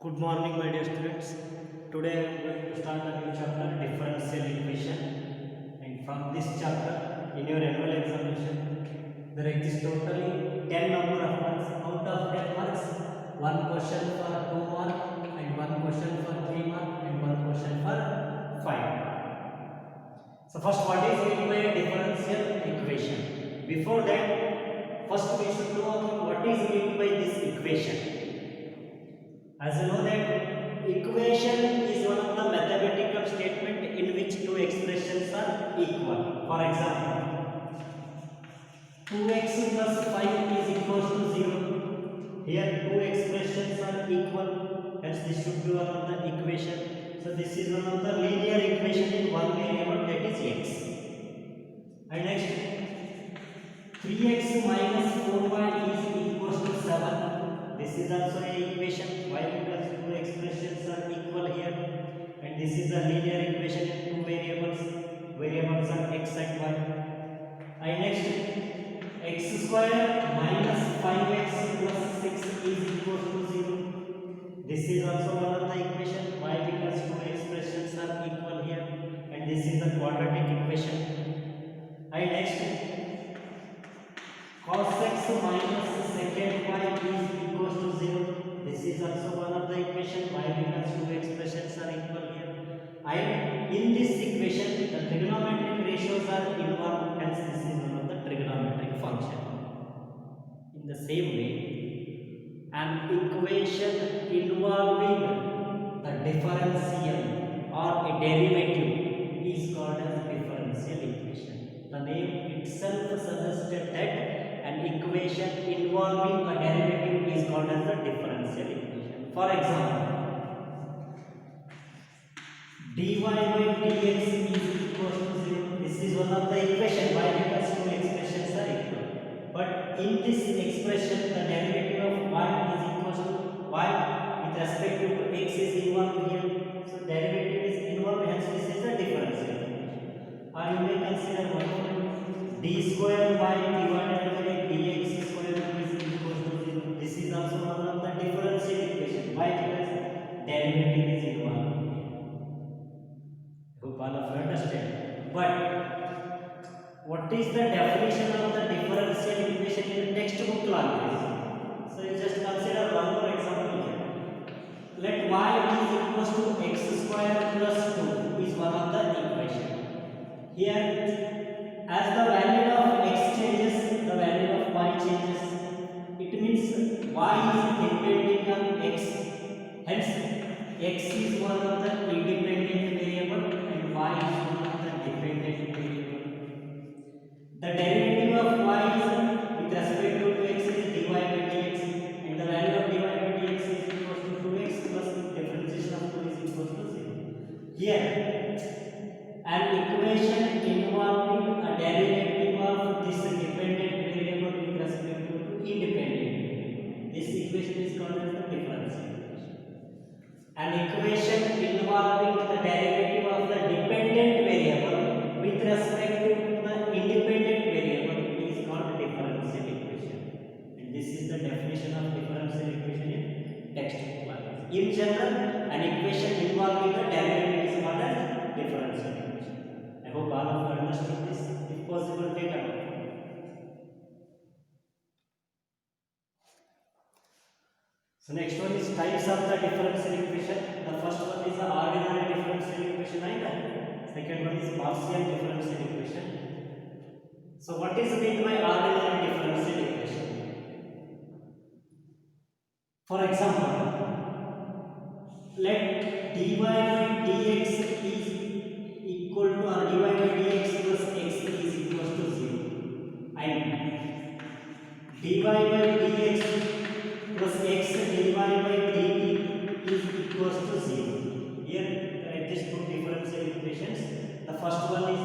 Good morning, my dear students. Today I am going to start a new chapter, differential equation. And from this chapter, in your annual examination, there exists totally 10 number of marks. Out of 10 marks, one question for 2 mark, and one question for 3 mark, and one question for 5. So first, what is meant by a differential equation? Before that, first we should know about what is meant by this equation. As you know that equation is one of the mathematical statement in which two expressions are equal. For example, 2x plus 5 is equals to 0. Here two expressions are equal, hence this should be one of the equation. So this is one of the linear equation in one variable, that is x. And next, 3x minus 4y is equals to 7. This is also a equation. Why? Because two expressions are equal here, and this is a linear equation in two variables. Variables are x and y. And next, x square minus 5x plus 6 is equal to 0. This is also one of the equation. Why? Because two expressions are equal here, and this is a quadratic equation. And next, cos x minus secant y is equals to 0. This is also one of the equation. Why? Because two expressions are equal here. And in this equation, the trigonometric ratios are involved, hence this is one of the trigonometric function. In the same way, an equation involving the differential or a derivative is called as differential equation. The name itself suggested that an equation involving a derivative is called as the differential equation. For example, dy by dx is equal to 0. This is one of the equation. Why? Because two expressions are equal. But in this expression, the derivative of y is equal to y with respect to x is involved here. So derivative is involved, hence this is a differential equation. Or you may consider one more, d square y divided by dx square is equal to 0. This is also one of the differential equation. Why? Because derivative is involved. Hope all of you understand. But what is the definition of the differential equation in the textbook language? So you just consider one more example here. Let y is equals to x square plus 2 is one of the equation. Here, as the value of x changes, the value of y changes. It means y is depending on x. Hence, x is one of the independent variable and y is one of the dependent variable. The derivative of y is with respect to x is dy by dx, and the value of dy by dx is equal to 2x plus differentiation of 2 is equal to 0. Here, an equation involving a derivative of this dependent variable with respect to independent variable. This equation is called as the differential equation. An equation involving the derivative of the dependent variable with respect to the independent variable is called differential equation. And this is the definition of differential equation in textbook language. In general, an equation involving the derivative is called as differential equation. I hope all of you understood this. If possible, take a note. So next one is types of the differential equation. The first one is the ordinary differential equation and second one is partial differential equation. So what is meant by ordinary differential equation? For example, let dy by dx is equal to or dy by dx plus x is equal to 0, and dy by dx plus x dy by dt is equals to 0. Here write these two differential equations. The first one is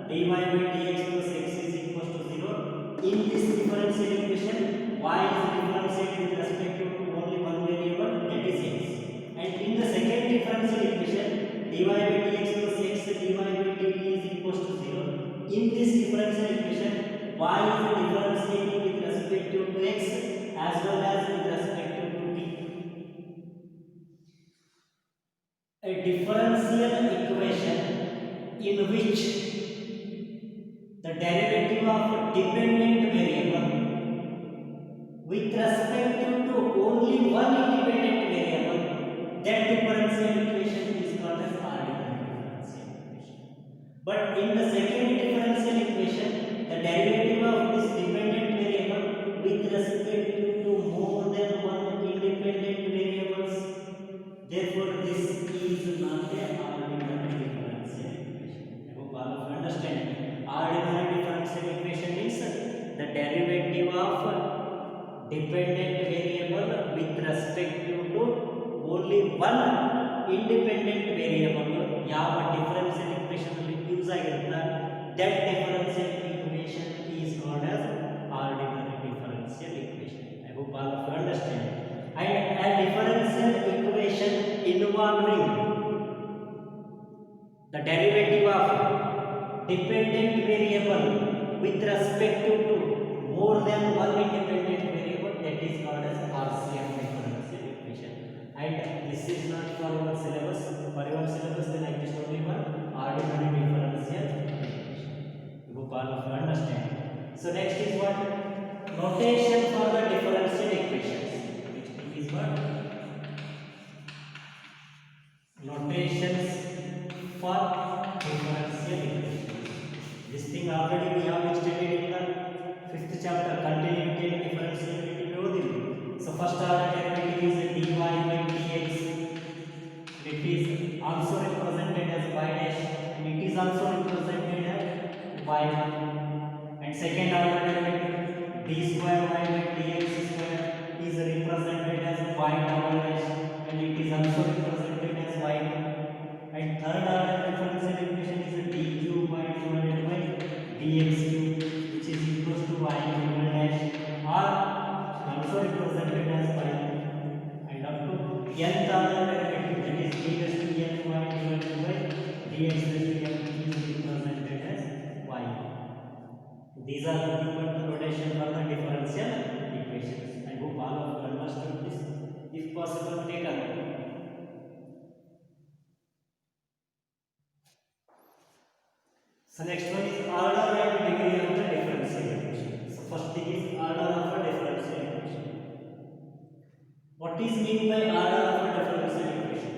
dy by dx plus x is equals to 0. In this differential equation, y is differentiated with respect to only one variable, that is x. And in the second differential equation, dy by dx plus x dy by dt is equals to 0. In this differential equation, y is differentiated with respect to x as well as with respect to t. differential equation in which the derivative of dependent variable with respect to only one independent variable, that differential equation is called as ordinary differential equation. But in the second differential equation, the derivative of this dependent variable with respect to more than one independent variables, therefore this is not a ordinary differential equation. I hope all of you understand. Ordinary differential equation is the derivative of dependent variable with respect to only one independent variable ಯಾವ differential equation ಅಲ್ಲಿ use ಆಗಿರುತ್ತೆ, that differential equation is called as ordinary differential equation. I hope all of you understand. And a differential equation involving the derivative of dependent variable with respect to more than one independent variable, that is called as Gaussian differential equation. And this is not for your syllabus. For your syllabus, then I just only one ordinary differential equation. You hope all of you understand. So next is what? Notation for the differential equations. Next thing is what? Notations for differential equations. This thing already we have studied in the fifth chapter, continuity and differentiability. So first order derivative is dy by dx. It is also represented as y dash, and it is also represented as y. And second order derivative d square y by dx square is represented as y double dash, and it is also represented as y. And third order differential equation is dq by divided by dx cube, which is equals to y double dash, or also represented as y. And up to nth order derivative, that is d raised to n y divided by dx raised to n is represented as y. These are nothing but the notation for the differential equations. I hope all of you understood this. If possible, take a note. So next one is order and degree of the differential equation. So first thing is order of a differential equation. What is meant by order of a differential equation?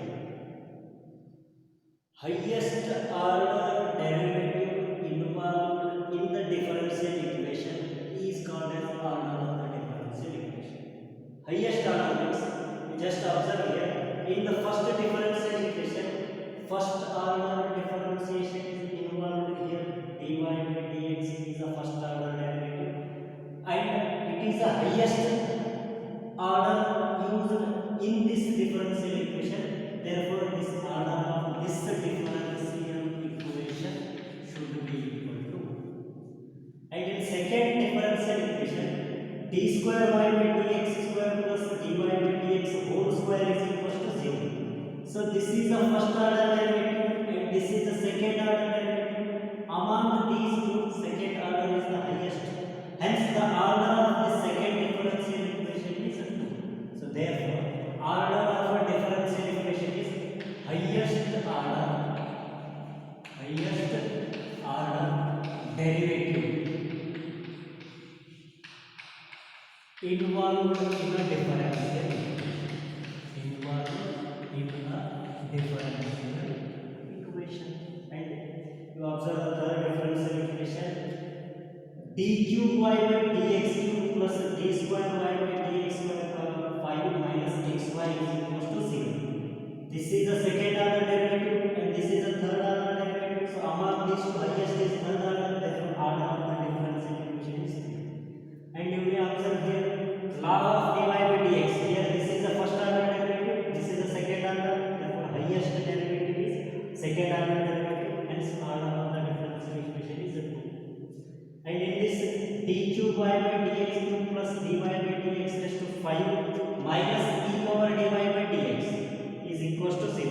Highest order derivative involved in the differential equation is called as order of the differential equation. Highest order means, just observe here, in the first differential equation, first order differentiation is involved here. dy by dx is the first order derivative, and it is the highest order used in this differential equation. Therefore, this order of this differential equation should be equal to. And in second differential equation, d square y by dx square plus dy by dx whole square is equal to 0. So this is the first order derivative, and this is the second order derivative. Among these two, second order is the highest. Hence, the order of the second differential equation is 2. So therefore, order of a differential equation is highest order derivative involved in a differential equation. And you observe the third differential equation, dq y by dx cube plus d square y by dx square power 5 minus xy is equals to 0. This is the second order derivative, and this is the third order derivative. So among these two, highest is third order, therefore order of the differential equation is 3. And you may observe here log of dy by dx. Here this is the first order derivative, this is the second order, therefore highest derivative is second order derivative, hence order of the differential equation is 2. And in this d cube y by dx cube plus dy by dx raised to 5 minus e power dy by dx is equals to 0.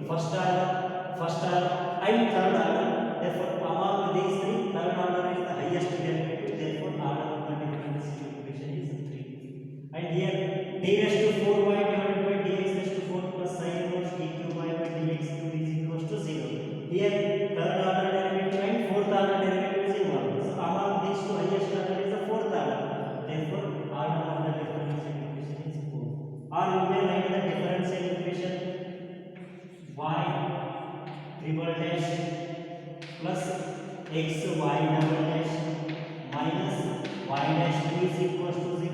First order and third order, therefore among these three, third order is the highest derivative, therefore order of the differential equation is 3. And here d raised to 4y divided by dx raised to 4 plus sin inverse d cube y by dx cube double dash minus y dash 2 is equals to 0.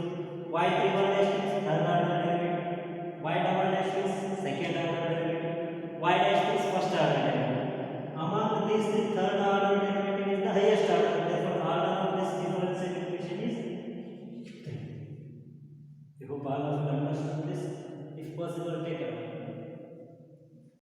Y triple dash is third order derivative. Y double dash is second order derivative. Y dash is first order derivative. Among these, the third